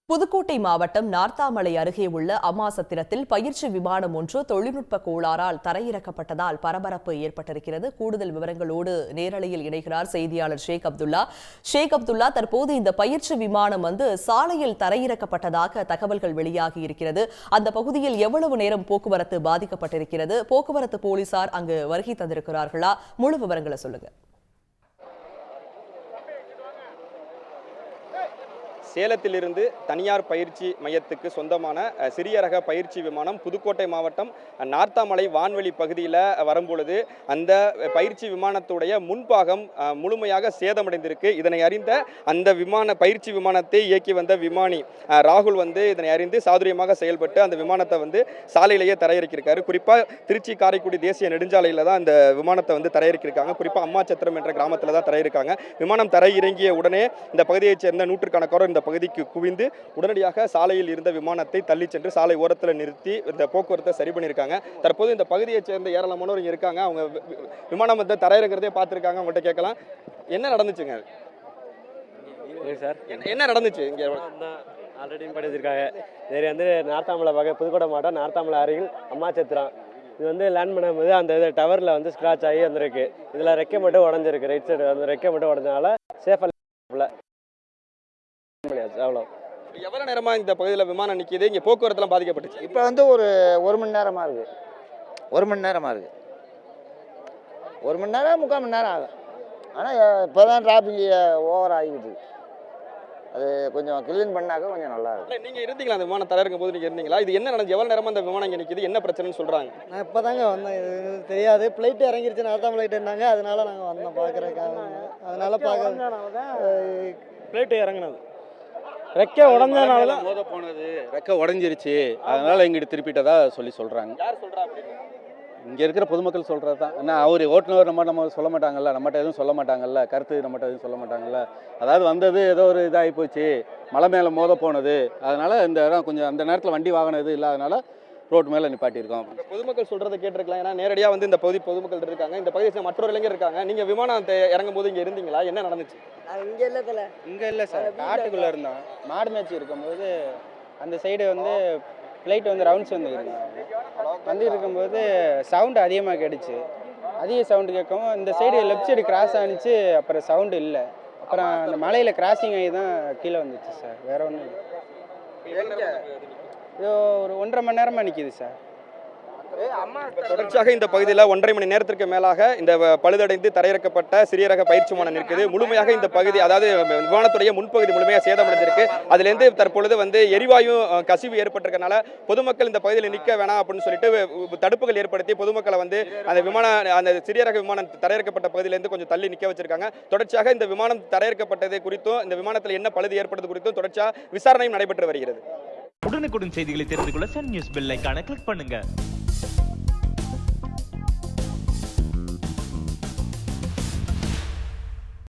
புதுக்கோட்டை மாவட்டம் நார்த்தாமலை அருகே உள்ள அம்மாசத்திரத்தில் பயிற்சி விமானம் ஒன்று தொழில்நுட்ப கோளாறால் தரையிறக்கப்பட்டதால் பரபரப்பு ஏற்பட்டிருக்கிறது. கூடுதல் விவரங்களோடு நேரலையில் இணைகிறார் செய்தியாளர் ஷேக் அப்துல்லா. தற்போது இந்த பயிற்சி விமானம் சாலையில் தரையிறக்கப்பட்டதாக தகவல்கள் வெளியாகி இருக்கிறது. அந்த பகுதியில் எவ்வளவு நேரம் போக்குவரத்து பாதிக்கப்பட்டிருக்கிறது? போக்குவரத்து போலீசார் அங்கு வருகை தந்திருக்கிறார்களா? முழு விவரங்களை சொல்லுங்க. சேலத்திலிருந்து தனியார் பயிற்சி மையத்துக்கு சொந்தமான சிறிய ரக பயிற்சி விமானம் புதுக்கோட்டை மாவட்டம் நார்த்தாமலை வான்வெளி பகுதியில் வரும்பொழுது அந்த பயிற்சி விமானத்துடைய முன்பாகம் முழுமையாக சேதமடைந்திருக்கு. இதனை அறிந்த அந்த பயிற்சி விமானத்தை இயக்கி வந்த விமானி ராகுல் இதனை அறிந்து சாதுரியமாக செயல்பட்டு அந்த விமானத்தை சாலையிலேயே தரையிறக்கியிருக்காரு. குறிப்பாக திருச்சி காரைக்குடி தேசிய நெடுஞ்சாலையில் தான் இந்த விமானத்தை தரையிறக்கியிருக்காங்க. குறிப்பாக அம்மாச்சத்திரம் என்ற கிராமத்தில் தான் தரையிறக்காங்க. விமானம் தரையிறங்கிய உடனே இந்த பகுதியைச் சேர்ந்த நூற்றுக்கணக்கானோர் இந்த பகுதிக்கு குவிந்து உடனடியாக சாலையில் இருந்த விமானத்தை தள்ளி சென்று சாலை ஓரத்தில் நிறுத்தி இந்த போக்குவரத்தை சரி பண்ணியிருக்காங்க. தற்போது இந்த பகுதியை சேர்ந்த ஏராளமானோர் இங்கே இருக்காங்க. அவங்க விமானம் தரையிறக்கிறதே பார்த்துருக்காங்க. அவங்கள்ட்ட கேட்கலாம், என்ன நடந்துச்சுங்க சார்? என்ன நடந்துச்சு? இங்கே ஆல்ரெடி படிச்சிருக்காங்க. சரி, நார்த்தாமலை புதுக்கோட்டை மாவட்டம் நார்த்தாமலை அருகில் அம்மாச்சத்திரம். இது லேண்ட் பண்ணும்போது அந்த டவரில் ஸ்க்ராட்ச் ஆகி வந்திருக்கு. இதில் ரெக்கை மட்டும் உடஞ்சிருக்கு. ரைட் சைடு அந்த ரெக்கை மட்டும் உடஞ்சனால சேஃபாக அவ்வளோ. எவ்வளவு நேரமா இந்த பகுதியில் விமானம் நிற்கிது? இங்கே போக்குவரத்துலாம் பாதிக்கப்பட்டுச்சு. இப்போ ஒரு மணி நேரமாக இருக்குது. 1 மணி நேரமாக இருக்குது. 1 மணி நேரம் 3/4 மணி நேரம் ஆகும். ஆனால் இப்போ தான் டிராஃபிக் ஓவர் ஆகிடுது. அது கொஞ்சம் கிளீன் பண்ணாக்க கொஞ்சம் நல்லா இருக்கும். நீங்கள் இருந்தீங்களா அந்த விமானம் தரையிறக்கும் போது? நீங்கள் இருந்தீங்களா? இது என்ன நடந்துச்சு? எவ்வளோ நேரமாக அந்த விமானம் இங்கே நிற்கிது? என்ன பிரச்சனைன்னு சொல்கிறாங்க? நான் இப்போ தாங்க வந்தேன். இது தெரியாது. ஃப்ளைட்டு இறங்கிருச்சு, நார்த்தாமலை ஃப்ளைட்டுனாங்க. அதனால நாங்கள் வந்தோம் பார்க்குறதுக்காக. அதனால ஃப்ளைட்டு இறங்கினது ரெக்கை உடஞ்சதுனால மோத போனது, ரெக்கை உடஞ்சிருச்சு, அதனால எங்கிட்ட திருப்பிட்டதா சொல்றாங்க. யார் சொல்றா அப்படின்னு? இங்க இருக்கிற பொதுமக்கள் சொல்றது தான். ஏன்னா அவர் ஓட்டுநர் நம்ம சொல்ல மாட்டாங்கல்ல, நம்மகிட்ட எதுவும் சொல்ல மாட்டாங்கல்ல, கருத்து நம்மகிட்ட எதுவும் சொல்ல மாட்டாங்கல்ல. அதாவது வந்தது ஏதோ ஒரு இதாகி போச்சு, மலை மேலே மோத போனது, அதனால இந்த இடம் கொஞ்சம் அந்த நேரத்தில் வண்டி வாகனம் எதுவும் இல்லாதனால ரோட்டு மேலே நிப்பாட்டியிருக்கோம். பொதுமக்கள் சொல்றதை கேட்டிருக்கலாம். ஏன்னா நேரடியாக இந்த பகுதி பொதுமக்கள் இருக்காங்க, இந்த பகுதியில் மற்றொரு இளைஞர் இருக்காங்க. நீங்க விமானத்தை இறங்கும் போது இங்கே இருந்தீங்களா? என்ன நடந்துச்சு? இங்கே இல்லை சார், காட்டுக்குள்ளே இருந்தோம். மாடு மேய்ச்சி இருக்கும்போது அந்த சைடு ஃப்ளைட் ரவுண்ட்ஸ் இருக்கும்போது சவுண்டு அதிகமாக கேட்டுச்சு. அதிக சவுண்டு கேட்கவும் இந்த சைடு லெஃப்ட் சைடு கிராஸ் ஆனிச்சு. அப்புறம் சவுண்டு இல்லை. அப்புறம் அந்த மலையில் கிராசிங் ஆகி தான் கீழே வந்துச்சு சார். வேற ஒன்றும் இல்லை. இது ஒரு 1.5 மணி நேரமாக நிற்கிது சார். தொடர்ச்சியாக இந்த பகுதியில் 1.5 மணி நேரத்திற்கு மேலாக இந்த பழுதடைந்து தரையிறக்கப்பட்ட சிறிய ரக பயிற்சி விமானம் இருக்குது. முழுமையாக இந்த பகுதி, அதாவது விமானத்துடைய முன்பகுதி முழுமையாக சேதமடைஞ்சிருக்கு. அதுலேருந்து தற்பொழுது எரிவாயு கசிவு ஏற்பட்டிருக்கனால பொதுமக்கள் இந்த பகுதியில் நிற்க வேணாம் அப்படின்னு சொல்லிட்டு தடுப்புகள் ஏற்படுத்தி பொதுமக்களை அந்த சிறிய ரக விமானம் தரையிறக்கப்பட்ட பகுதியிலேருந்து கொஞ்சம் தள்ளி நிற்க வச்சிருக்காங்க. தொடர்ச்சியாக இந்த விமானம் தரையிறக்கப்பட்டது குறித்தும் இந்த விமானத்தில் என்ன பழுது ஏற்பட்டது குறித்தும் தொடர்ச்சியாக விசாரணையும் நடைபெற்று வருகிறது. உடனுக்குடன் செய்திகளை தெரிந்து கொள்ள சன் நியூஸ் பெல் ஐகானை கிளிக் பண்ணுங்க.